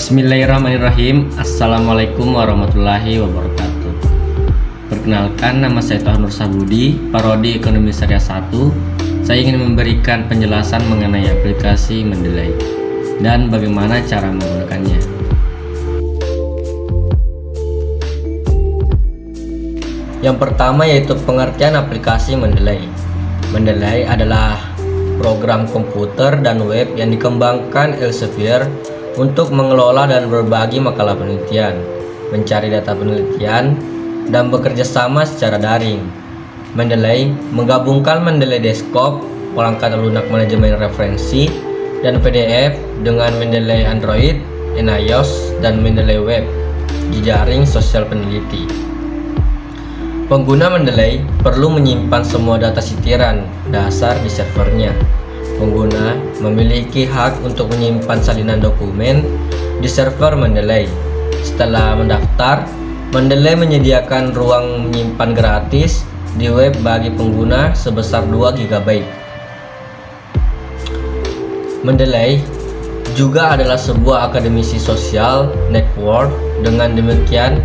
Bismillahirrahmanirrahim. Assalamualaikum warahmatullahi wabarakatuh. Perkenalkan, nama saya Toha Nur Sabudi, Prodi Ekonomi Syariah 1. Saya ingin memberikan penjelasan mengenai aplikasi Mendeley dan bagaimana cara menggunakannya. Yang pertama yaitu pengertian aplikasi Mendeley. Mendeley adalah program komputer dan web yang dikembangkan Elsevier untuk mengelola dan berbagi makalah penelitian, mencari data penelitian, dan bekerja sama secara daring. Mendeley menggabungkan Mendeley Desktop, perangkat lunak manajemen referensi, dan PDF dengan Mendeley Android, iOS, dan Mendeley Web, jejaring sosial peneliti. Pengguna Mendeley perlu menyimpan semua data sitiran dasar di servernya. Pengguna memiliki hak untuk menyimpan salinan dokumen di server Mendeley. Setelah mendaftar, Mendeley menyediakan ruang menyimpan gratis di web bagi pengguna sebesar 2 GB. Mendeley juga adalah sebuah akademisi sosial network. Dengan demikian,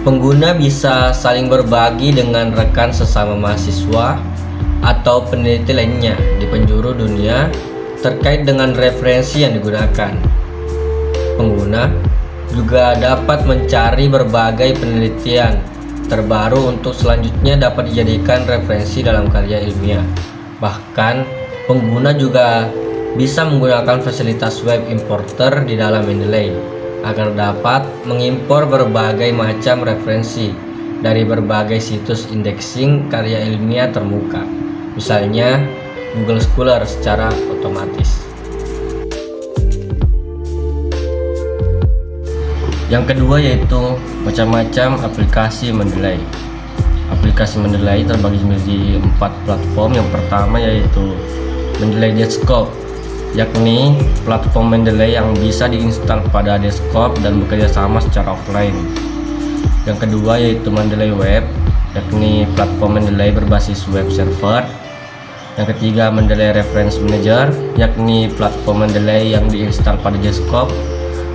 pengguna bisa saling berbagi dengan rekan sesama mahasiswa atau peneliti lainnya di penjuru dunia terkait dengan referensi yang digunakan. Pengguna juga dapat mencari berbagai penelitian terbaru untuk selanjutnya dapat dijadikan referensi dalam karya ilmiah. Bahkan, pengguna juga bisa menggunakan fasilitas web importer di dalam Mendeley agar dapat mengimpor berbagai macam referensi dari berbagai situs indexing karya ilmiah terbuka, misalnya Google Scholar secara otomatis. Yang kedua yaitu macam-macam aplikasi Mendeley. Aplikasi Mendeley terbagi menjadi 4 platform. Yang pertama yaitu Mendeley Desktop, yakni platform Mendeley yang bisa diinstal pada desktop dan bekerja sama secara offline. Yang kedua yaitu Mendeley Web, yakni platform Mendeley berbasis web server. Yang ketiga Mendeley Reference Manager, yakni platform Mendeley yang diinstal pada desktop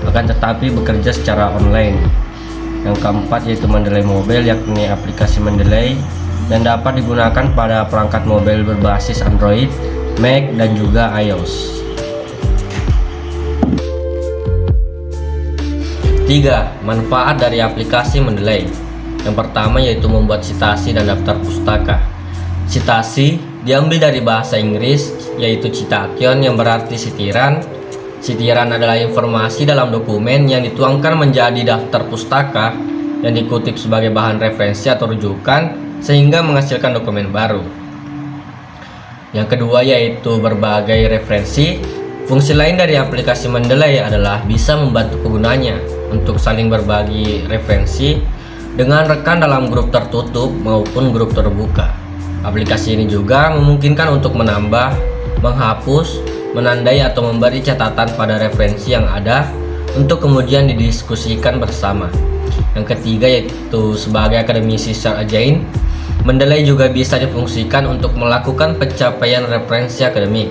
akan tetapi bekerja secara online. Yang keempat yaitu Mendeley Mobile, yakni aplikasi Mendeley yang dapat digunakan pada perangkat mobile berbasis Android, Mac, dan juga iOS. 3. Manfaat dari aplikasi Mendeley. Yang pertama yaitu membuat citasi dan daftar pustaka. Citasi diambil dari bahasa Inggris yaitu citation yang berarti sitiran. Sitiran adalah informasi dalam dokumen yang dituangkan menjadi daftar pustaka yang dikutip sebagai bahan referensi atau rujukan sehingga menghasilkan dokumen baru. Yang kedua yaitu berbagai referensi. Fungsi lain dari aplikasi Mendeley adalah bisa membantu penggunanya untuk saling berbagi referensi dengan rekan dalam grup tertutup maupun grup terbuka. Aplikasi ini juga memungkinkan untuk menambah, menghapus, menandai atau memberi catatan pada referensi yang ada untuk kemudian didiskusikan bersama. Yang ketiga yaitu sebagai akademisi secara agile, Mendeley juga bisa difungsikan untuk melakukan pencapaian referensi akademik,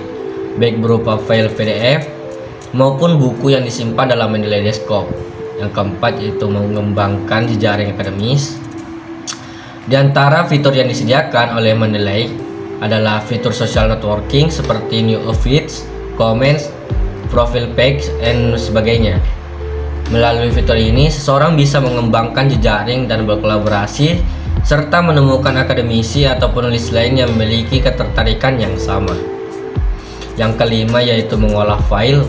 baik berupa file PDF maupun buku yang disimpan dalam Mendeley Desktop. Yang keempat yaitu mengembangkan jejaring akademis. Di antara fitur yang disediakan oleh Mendeley adalah fitur social networking seperti new feeds, comments, profile page, dan sebagainya. Melalui fitur ini, seseorang bisa mengembangkan jejaring dan berkolaborasi serta menemukan akademisi atau penulis lain yang memiliki ketertarikan yang sama. Yang kelima yaitu mengolah file.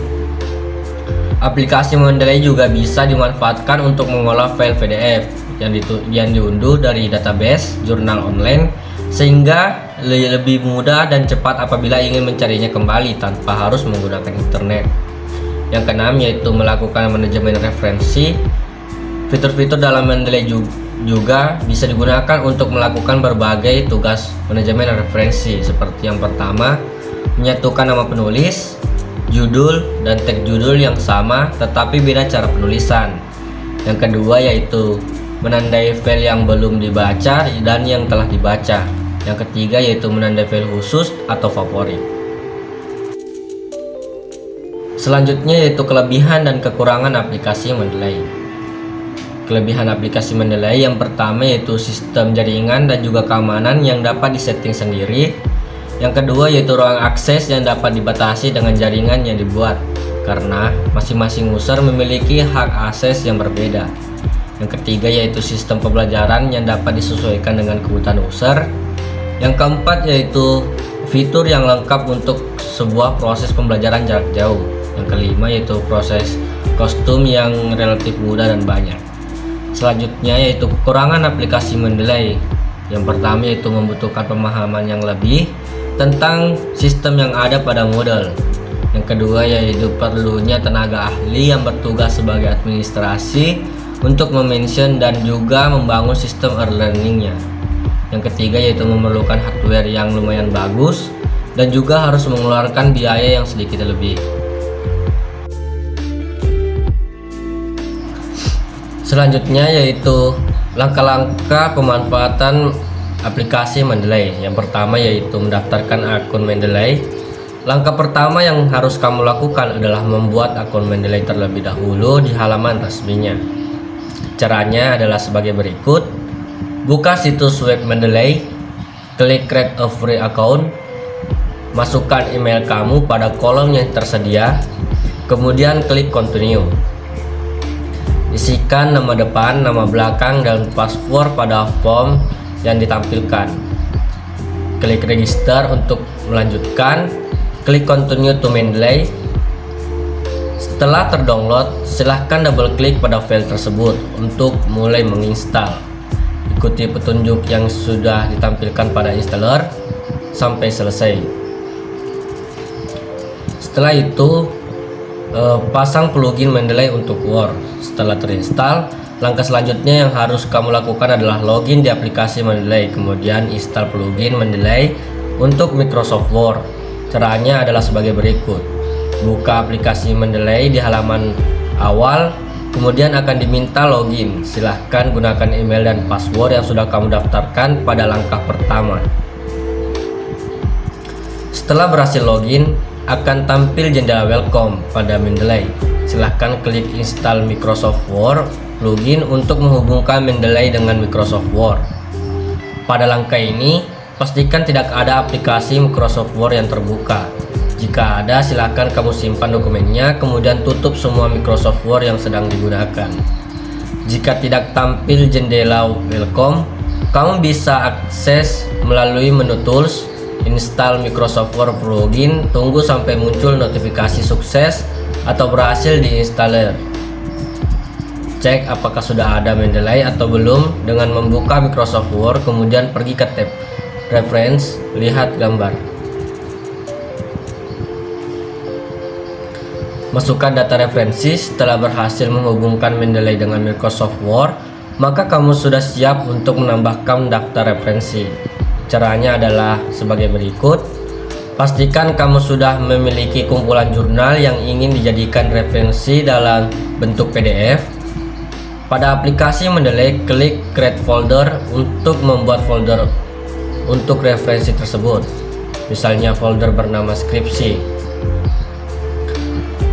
Aplikasi Mendeley juga bisa dimanfaatkan untuk mengolah file PDF yang diunduh dari database jurnal online sehingga lebih mudah dan cepat apabila ingin mencarinya kembali tanpa harus menggunakan internet. Yang keenam yaitu melakukan manajemen referensi. Fitur-fitur dalam Mendeley juga bisa digunakan untuk melakukan berbagai tugas manajemen referensi seperti yang pertama, menyatukan nama penulis, judul, dan tag judul yang sama tetapi beda cara penulisan. Yang kedua yaitu menandai file yang belum dibaca dan yang telah dibaca. Yang ketiga yaitu menandai file khusus atau favorit. Selanjutnya yaitu kelebihan dan kekurangan aplikasi Mendeley. Kelebihan aplikasi Mendeley yang pertama yaitu sistem jaringan dan juga keamanan yang dapat disetting sendiri. Yang kedua yaitu ruang akses yang dapat dibatasi dengan jaringan yang dibuat, karena masing-masing user memiliki hak akses yang berbeda. Yang ketiga yaitu sistem pembelajaran yang dapat disesuaikan dengan kebutuhan user. Yang keempat yaitu fitur yang lengkap untuk sebuah proses pembelajaran jarak jauh. Yang kelima yaitu proses kostum yang relatif mudah dan banyak. Selanjutnya yaitu kekurangan aplikasi Mendeley. Yang pertama yaitu membutuhkan pemahaman yang lebih tentang sistem yang ada pada model. Yang kedua yaitu perlunya tenaga ahli yang bertugas sebagai administrasi untuk memention dan juga membangun sistem e-learningnya. Yang ketiga yaitu memerlukan hardware yang lumayan bagus dan juga harus mengeluarkan biaya yang sedikit lebih. Selanjutnya yaitu langkah-langkah pemanfaatan aplikasi Mendeley. Yang pertama yaitu mendaftarkan akun Mendeley. Langkah pertama yang harus kamu lakukan adalah membuat akun Mendeley terlebih dahulu di halaman resminya. Caranya adalah sebagai berikut. Buka situs web Mendeley, klik create a free account, masukkan email kamu pada kolom yang tersedia, kemudian klik continue. Isikan nama depan, nama belakang, dan password pada form yang ditampilkan. Klik register untuk melanjutkan. Klik continue to Mendeley. Setelah terdownload, silahkan double klik pada file tersebut untuk mulai menginstal. Ikuti petunjuk yang sudah ditampilkan pada installer sampai selesai. Setelah itu pasang plugin Mendeley untuk Word. Setelah terinstall, langkah selanjutnya yang harus kamu lakukan adalah login di aplikasi Mendeley, kemudian install plugin Mendeley untuk Microsoft Word. Caranya adalah sebagai berikut. Buka aplikasi Mendeley di halaman awal, kemudian akan diminta login. Silahkan gunakan email dan password yang sudah kamu daftarkan pada langkah pertama. Setelah berhasil login, akan tampil jendela welcome pada Mendeley. Silahkan klik install Microsoft Word plugin untuk menghubungkan Mendeley dengan Microsoft Word. Pada langkah ini, pastikan tidak ada aplikasi Microsoft Word yang terbuka. Jika ada, silahkan kamu simpan dokumennya, kemudian tutup semua Microsoft Word yang sedang digunakan. Jika tidak tampil jendela welcome, kamu bisa akses melalui menu tools, install Microsoft Word plugin, tunggu sampai muncul notifikasi sukses atau berhasil diinstaller. Cek apakah sudah ada Mendeley atau belum dengan membuka Microsoft Word, kemudian pergi ke tab Reference, lihat gambar. Masukkan data referensi. Setelah berhasil menghubungkan Mendeley dengan Microsoft Word, maka kamu sudah siap untuk menambahkan daftar referensi. Caranya adalah sebagai berikut. Pastikan kamu sudah memiliki kumpulan jurnal yang ingin dijadikan referensi dalam bentuk PDF. Pada aplikasi Mendeley, klik create folder untuk membuat folder untuk referensi tersebut. Misalnya folder bernama skripsi.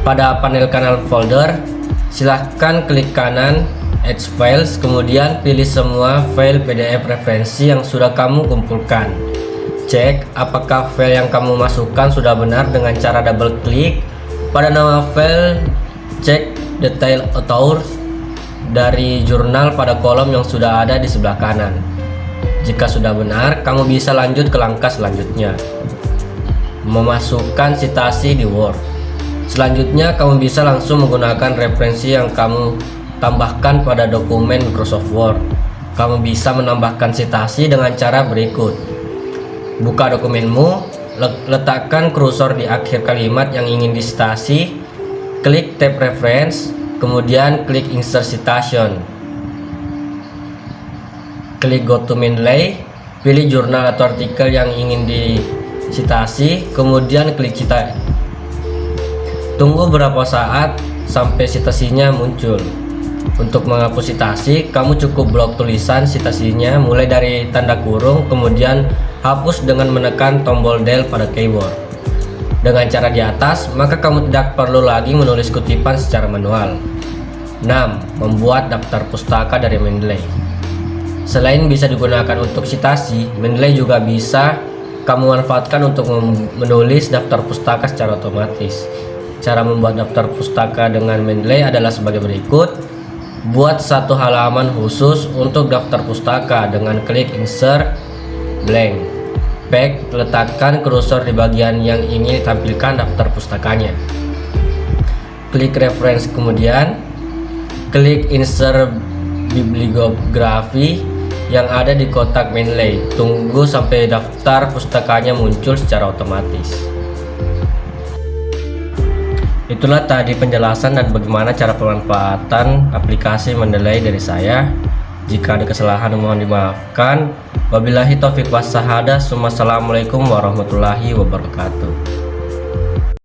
Pada panel kanan folder, silahkan klik kanan Add Files, kemudian pilih semua file PDF referensi yang sudah kamu kumpulkan. Cek apakah file yang kamu masukkan sudah benar dengan cara double klik pada nama file. Cek detail author dari jurnal pada kolom yang sudah ada di sebelah kanan. Jika sudah benar, kamu bisa lanjut ke langkah selanjutnya, memasukkan citasi di Word. Selanjutnya, kamu bisa langsung menggunakan referensi yang kamu tambahkan pada dokumen Microsoft Word. Kamu bisa menambahkan citasi dengan cara berikut. Buka dokumenmu, letakkan kursor di akhir kalimat yang ingin disitasi, klik tab Reference, kemudian klik Insert Citation. Klik Go to Mendeley, pilih jurnal atau artikel yang ingin disitasi, kemudian klik citasi. Tunggu beberapa saat sampai citasinya muncul. Untuk menghapus citasi, kamu cukup blok tulisan citasinya mulai dari tanda kurung, kemudian hapus dengan menekan tombol Del pada keyboard. Dengan cara di atas, maka kamu tidak perlu lagi menulis kutipan secara manual. 6. Membuat daftar pustaka dari Mendeley. Selain bisa digunakan untuk citasi, Mendeley juga bisa kamu manfaatkan untuk menulis daftar pustaka secara otomatis. Cara membuat daftar pustaka dengan Mendeley adalah sebagai berikut. Buat satu halaman khusus untuk daftar pustaka dengan klik insert blank. Letakkan kursor di bagian yang ingin ditampilkan daftar pustakanya. Klik reference, kemudian klik insert bibliografi yang ada di kotak Mendeley. Tunggu sampai daftar pustakanya muncul secara otomatis. Itulah tadi penjelasan dan bagaimana cara pemanfaatan aplikasi Mendeley dari saya. Jika ada kesalahan mohon dimaafkan. Wabillahi taufiq wassahadah. Wassalamualaikum warahmatullahi wabarakatuh.